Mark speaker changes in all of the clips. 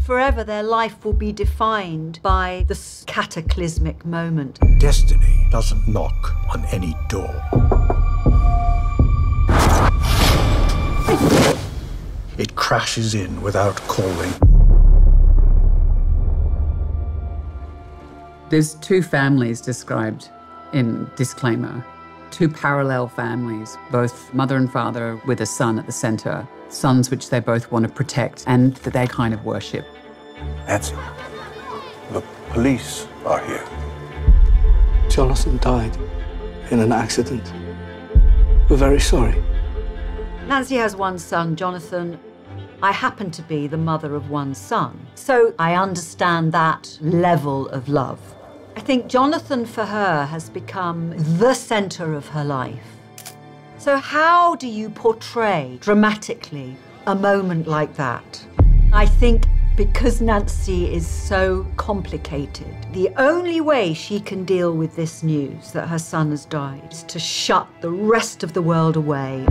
Speaker 1: Forever their life will be defined by this cataclysmic moment.
Speaker 2: Destiny doesn't knock on any door. It crashes in without calling.
Speaker 3: There's two families described in Disclaimer. Two parallel families, both mother and father with a son at the center. Sons which they both want to protect and that they kind of worship.
Speaker 2: Nancy, the police are here.
Speaker 4: Jonathan died in an accident. We're very sorry.
Speaker 1: Nancy has one son, Jonathan. I happen to be the mother of one son, so I understand that level of love. I think Jonathan, for her, has become the center of her life. So how do you portray dramatically a moment like that? I think because Nancy is so complicated, the only way she can deal with this news that her son has died is to shut the rest of the world away.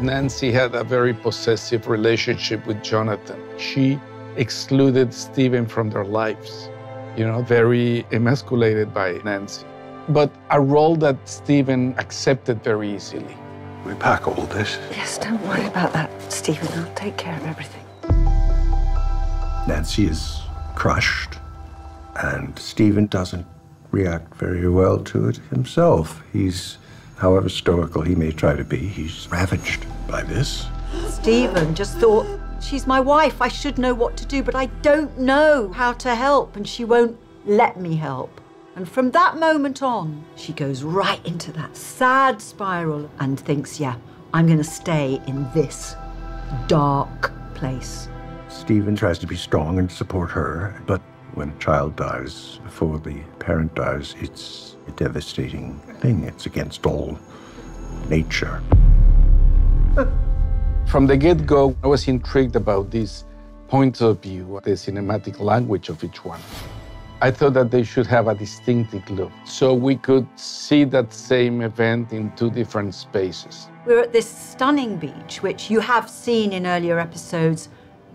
Speaker 5: Nancy had a very possessive relationship with Jonathan. She excluded Stephen from their lives, very emasculated by Nancy. But a role that Stephen accepted very easily.
Speaker 2: We pack all this.
Speaker 6: Yes, don't worry about that, Stephen. I'll take care of everything.
Speaker 2: Nancy is crushed, and Stephen doesn't react very well to it himself. He's, however stoical he may try to be, he's ravaged by this.
Speaker 1: Stephen just thought, she's my wife, I should know what to do, but I don't know how to help, and she won't let me help. And from that moment on, she goes right into that sad spiral and thinks, yeah, I'm going to stay in this dark place.
Speaker 2: Stephen tries to be strong and support her, but when a child dies before the parent dies, it's a devastating thing. It's against all nature.
Speaker 5: From the get-go, I was intrigued about these points of view, the cinematic language of each one. I thought that they should have a distinctive look, so we could see that same event in two different spaces.
Speaker 1: We're at this stunning beach, which you have seen in earlier episodes,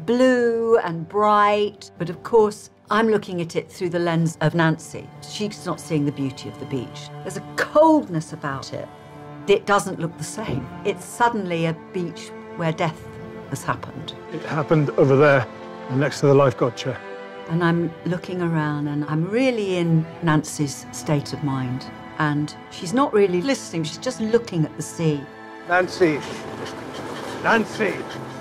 Speaker 1: blue and bright, but of course, I'm looking at it through the lens of Nancy. She's not seeing the beauty of the beach. There's a coldness about it. It doesn't look the same. It's suddenly a beach where death has happened.
Speaker 7: It happened over there, next to the lifeguard chair.
Speaker 1: And I'm looking around and I'm really in Nancy's state of mind. And she's not really listening, she's just looking at the sea.
Speaker 2: Nancy! Nancy!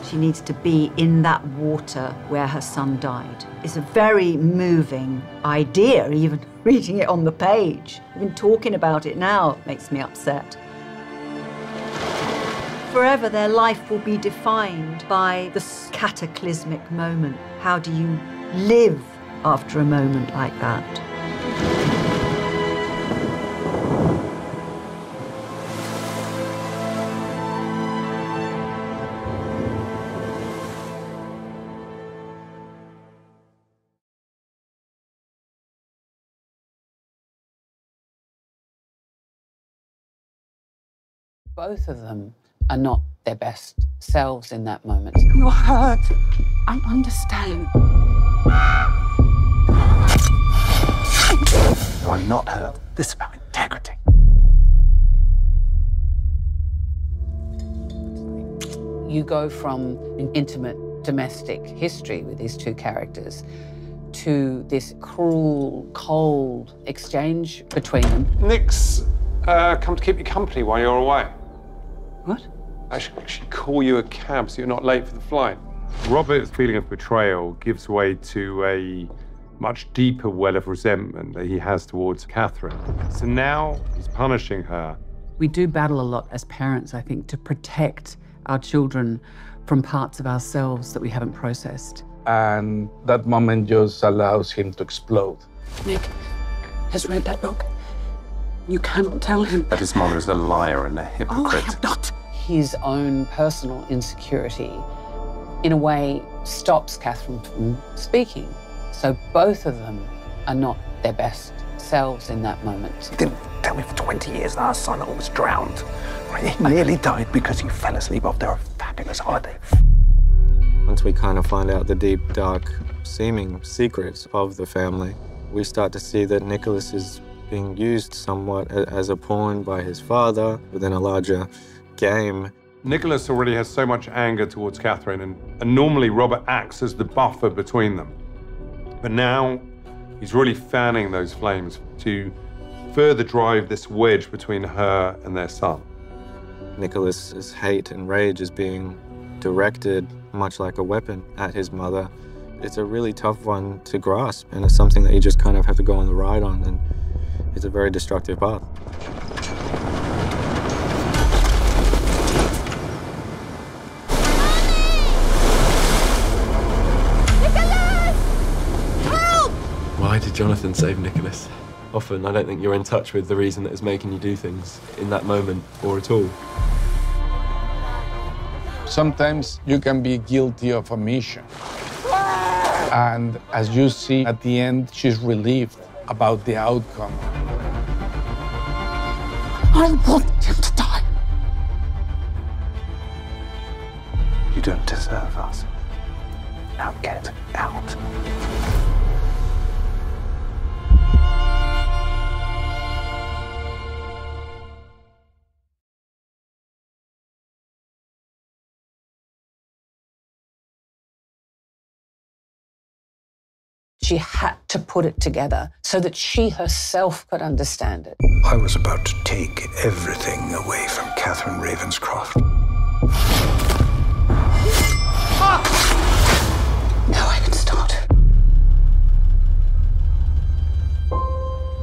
Speaker 1: She needs to be in that water where her son died. It's a very moving idea, even reading it on the page. Even talking about it now makes me upset. Forever their life will be defined by this cataclysmic moment. How do you live after a moment like that?
Speaker 3: Both of them are not their best selves in that moment.
Speaker 6: You're hurt. I understand.
Speaker 2: No, I'm not hurt. This is about integrity.
Speaker 3: You go from an intimate domestic history with these two characters to this cruel, cold exchange between them.
Speaker 8: Nick's come to keep you company while you're away.
Speaker 3: What?
Speaker 8: I should actually call you a cab so you're not late for the flight. Robert's feeling of betrayal gives way to a much deeper well of resentment that he has towards Catherine. So now he's punishing her.
Speaker 3: We do battle a lot as parents, I think, to protect our children from parts of ourselves that we haven't processed.
Speaker 5: And that moment just allows him to explode.
Speaker 6: Nick has read that book. You cannot tell him.
Speaker 9: That his mother is a liar and a hypocrite.
Speaker 6: Oh, I am not.
Speaker 3: His own personal insecurity, in a way, stops Catherine from speaking. So both of them are not their best selves in that moment.
Speaker 9: He didn't tell me for 20 years that our son almost drowned. He nearly died because he fell asleep after a fabulous holiday.
Speaker 10: Once we kind of find out the deep, dark, seeming secrets of the family, we start to see that Nicholas is being used somewhat as a pawn by his father within a larger game.
Speaker 8: Nicholas already has so much anger towards Catherine, and normally Robert acts as the buffer between them. But now he's really fanning those flames to further drive this wedge between her and their son.
Speaker 10: Nicholas's hate and rage is being directed, much like a weapon, at his mother. It's a really tough one to grasp, and it's something that you just kind of have to go on the ride on, and it's a very destructive path.
Speaker 11: Why did Jonathan save Nicholas? Often, I don't think you're in touch with the reason that is making you do things in that moment or at all.
Speaker 5: Sometimes you can be guilty of a mission. And as you see at the end, she's relieved about the outcome.
Speaker 6: I want him to die.
Speaker 9: You don't deserve us. Now get out.
Speaker 6: She had to put it together so that she herself could understand it.
Speaker 2: I was about to take everything away from Catherine Ravenscroft.
Speaker 6: Now I can start.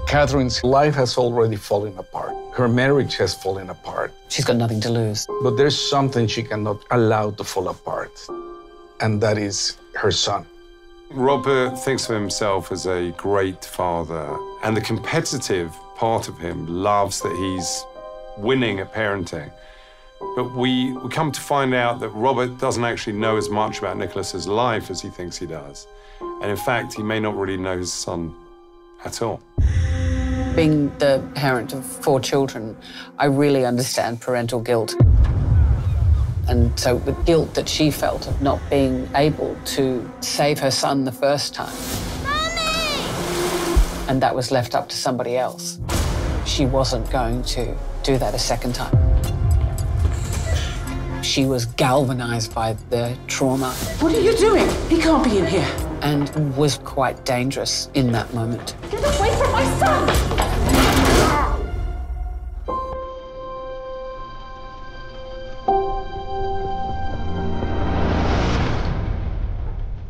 Speaker 5: Catherine's life has already fallen apart. Her marriage has fallen apart.
Speaker 6: She's got nothing to lose.
Speaker 5: But there's something she cannot allow to fall apart, and that is her son.
Speaker 8: Robert thinks of himself as a great father, and the competitive part of him loves that he's winning at parenting. But we come to find out that Robert doesn't actually know as much about Nicholas's life as he thinks he does. And in fact, he may not really know his son at all.
Speaker 6: Being the parent of 4 children, I really understand parental guilt. And so the guilt that she felt of not being able to save her son the first time. Mommy! And that was left up to somebody else. She wasn't going to do that a second time. She was galvanized by the trauma. What are you doing? He can't be in here. And was quite dangerous in that moment.
Speaker 12: Get away from my son!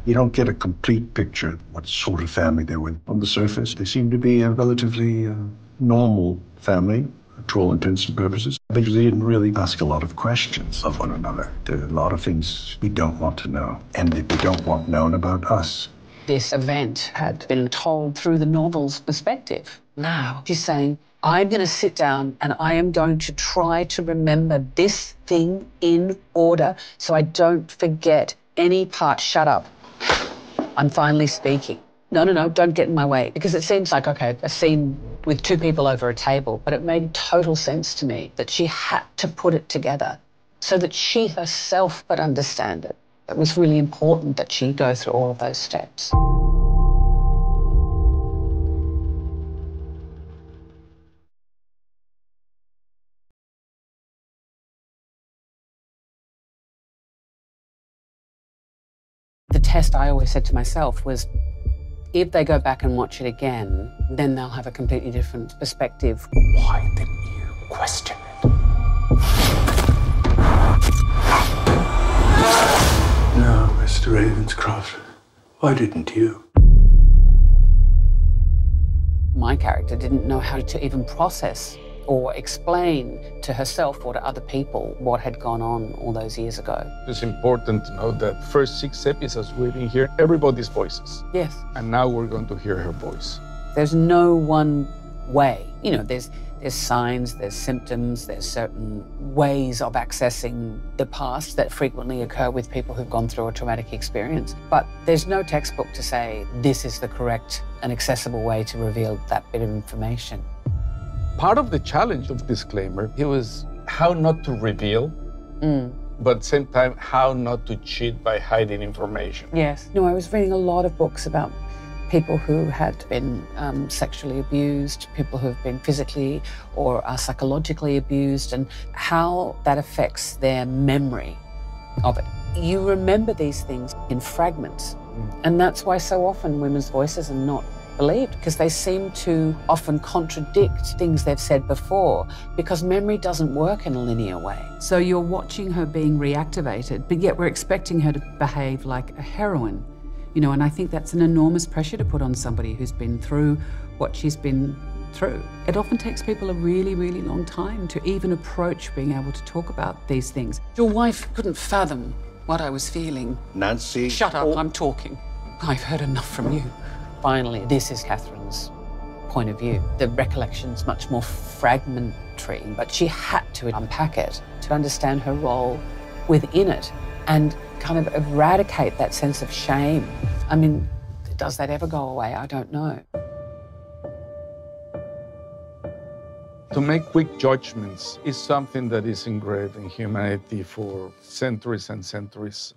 Speaker 2: You don't get a complete picture of what sort of family they were. On the surface, they seem to be a relatively normal family, to all intents and purposes. But they didn't really ask a lot of questions of one another. There are a lot of things we don't want to know, and that we don't want known about us.
Speaker 6: This event had been told through the novel's perspective. Now she's saying, I'm going to sit down and I am going to try to remember this thing in order so I don't forget any part. Shut up. I'm finally speaking. No, don't get in my way. Because it seems like, okay, a scene with 2 people over a table, but it made total sense to me that she had to put it together so that she herself could understand it. It was really important that she go through all of those steps. The test I always said to myself was, if they go back and watch it again, then they'll have a completely different perspective.
Speaker 9: Why didn't you question it?
Speaker 2: No, Mr. Ravenscroft, why didn't you?
Speaker 6: My character didn't know how to even process or explain to herself or to other people what had gone on all those years ago.
Speaker 5: It's important to know that first 6 episodes we didn't hear everybody's voices.
Speaker 6: Yes.
Speaker 5: And now we're going to hear her voice.
Speaker 6: There's no one way. You know, there's signs, there's symptoms, there's certain ways of accessing the past that frequently occur with people who've gone through a traumatic experience. But there's no textbook to say this is the correct and accessible way to reveal that bit of information.
Speaker 5: Part of the challenge of Disclaimer, it was how not to reveal but at the same time, how not to cheat by hiding information.
Speaker 6: Yes. No, I was reading a lot of books about people who had been sexually abused, people who have been physically or psychologically abused, and how that affects their memory of it. You remember these things in fragments, and that's why so often women's voices are not believed, because they seem to often contradict things they've said before, because memory doesn't work in a linear way.
Speaker 3: So you're watching her being reactivated, but yet we're expecting her to behave like a heroine. You know, and I think that's an enormous pressure to put on somebody who's been through what she's been through. It often takes people a really, really long time to even approach being able to talk about these things.
Speaker 6: Your wife couldn't fathom what I was feeling.
Speaker 2: Nancy.
Speaker 6: Shut up, I'm talking. I've heard enough from you. Finally, this is Catherine's point of view. The recollection's much more fragmentary, but she had to unpack it to understand her role within it and kind of eradicate that sense of shame. I mean, does that ever go away? I don't know.
Speaker 5: To make quick judgments is something that is engraved in humanity for centuries and centuries.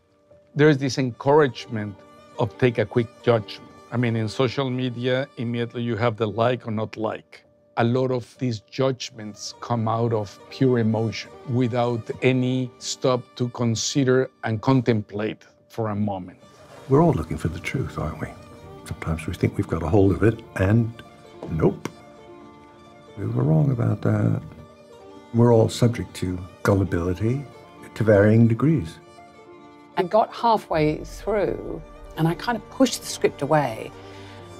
Speaker 5: There's this encouragement of take a quick judgment. I mean, in social media, immediately you have the like or not like. A lot of these judgments come out of pure emotion without any stop to consider and contemplate for a moment.
Speaker 2: We're all looking for the truth, aren't we? Sometimes we think we've got a hold of it, and nope. We were wrong about that. We're all subject to gullibility to varying degrees.
Speaker 6: I got halfway through and I kind of pushed the script away.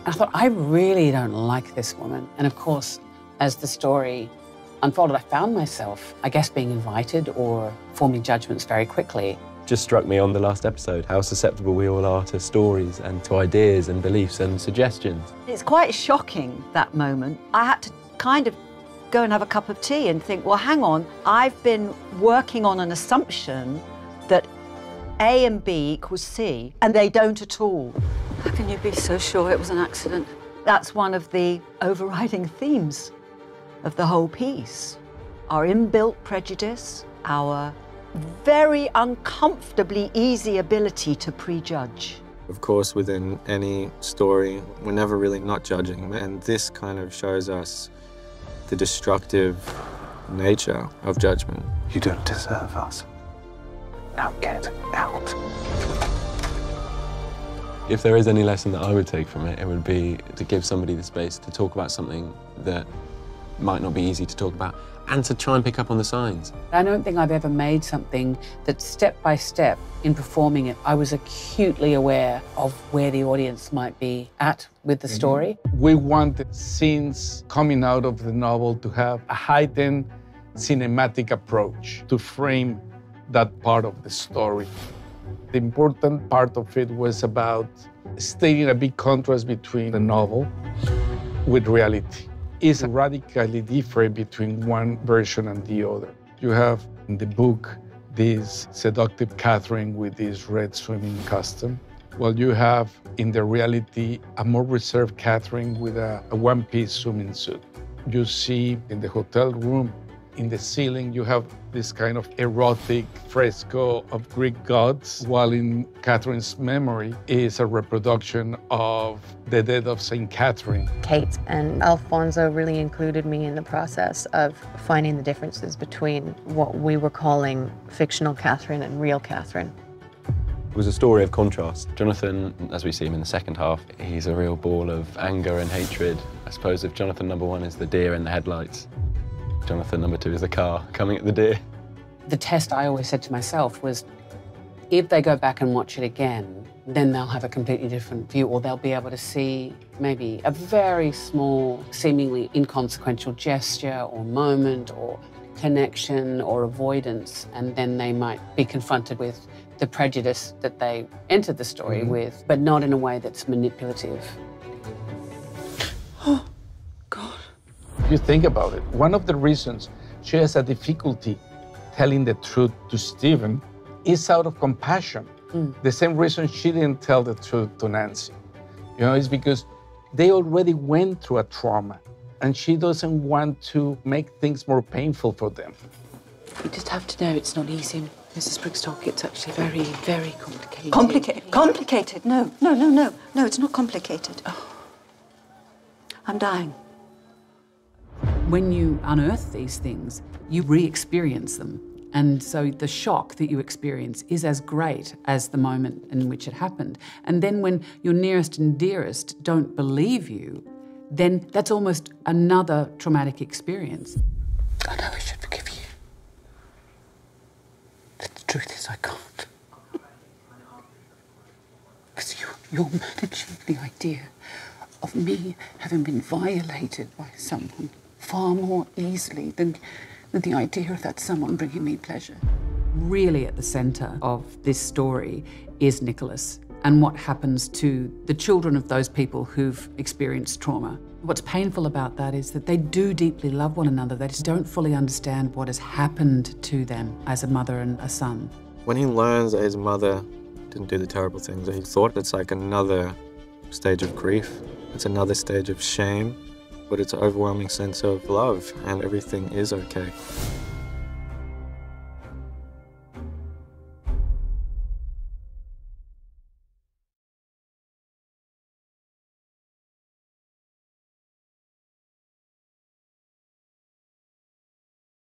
Speaker 6: I thought, I really don't like this woman. And of course, as the story unfolded, I found myself, I guess, being invited or forming judgments very quickly.
Speaker 11: Just struck me on the last episode how susceptible we all are to stories and to ideas and beliefs and suggestions.
Speaker 1: It's quite shocking, that moment. I had to kind of go and have a cup of tea and think, well, hang on, I've been working on an assumption that A and B equals C, and they don't at all. How can you be so sure it was an accident? That's one of the overriding themes of the whole piece. Our inbuilt prejudice, our very uncomfortably easy ability to prejudge.
Speaker 10: Of course, within any story, we're never really not judging, and this kind of shows us the destructive nature of judgment.
Speaker 9: You don't deserve us. Now get out.
Speaker 11: If there is any lesson that I would take from it, it would be to give somebody the space to talk about something that might not be easy to talk about, and to try and pick up on the signs.
Speaker 6: I don't think I've ever made something that step by step in performing it, I was acutely aware of where the audience might be at with the story.
Speaker 5: We want scenes coming out of the novel to have a heightened cinematic approach to frame that part of the story. The important part of it was about stating a big contrast between the novel with reality. It's radically different between one version and the other. You have in the book this seductive Catherine with this red swimming costume, while you have in the reality a more reserved Catherine with a one-piece swimming suit. You see in the hotel room, in the ceiling, you have this kind of erotic fresco of Greek gods, while in Catherine's memory is a reproduction of the death of St. Catherine.
Speaker 13: Cate and Alfonso really included me in the process of finding the differences between what we were calling fictional Catherine and real Catherine.
Speaker 11: It was a story of contrast. Jonathan, as we see him in the second half, he's a real ball of anger and hatred. I suppose if Jonathan number one is the deer in the headlights, Jonathan number two is the car coming at the deer.
Speaker 6: The test I always said to myself was, if they go back and watch it again, then they'll have a completely different view, or they'll be able to see maybe a very small, seemingly inconsequential gesture or moment or connection or avoidance, and then they might be confronted with the prejudice that they entered the story with, but not in a way that's manipulative.
Speaker 5: Oh, God. If you think about it, one of the reasons she has a difficulty telling the truth to Stephen is out of compassion. The same reason she didn't tell the truth to Nancy. You know, it's because they already went through a trauma, and she doesn't want to make things more painful for them.
Speaker 12: You just have to know it's not easy.
Speaker 6: Mrs. Brigstock, it's actually very, very complicated.
Speaker 1: Complicated? No, no, no, no. No, it's not complicated. Oh. I'm dying.
Speaker 3: When you unearth these things, you re-experience them. And so the shock that you experience is as great as the moment in which it happened. And then when your nearest and dearest don't believe you, then that's almost another traumatic experience.
Speaker 6: I know I should forgive you. But the truth is I can't. Because you're managing the idea of me having been violated by someone far more easily than the idea of that someone bringing me pleasure.
Speaker 3: Really at the centre of this story is Nicholas and what happens to the children of those people who've experienced trauma. What's painful about that is that they do deeply love one another. They just don't fully understand what has happened to them as a mother and a son.
Speaker 10: When he learns that his mother didn't do the terrible things that he thought, it's like another stage of grief. It's another stage of shame, but it's an overwhelming sense of love, and everything is okay.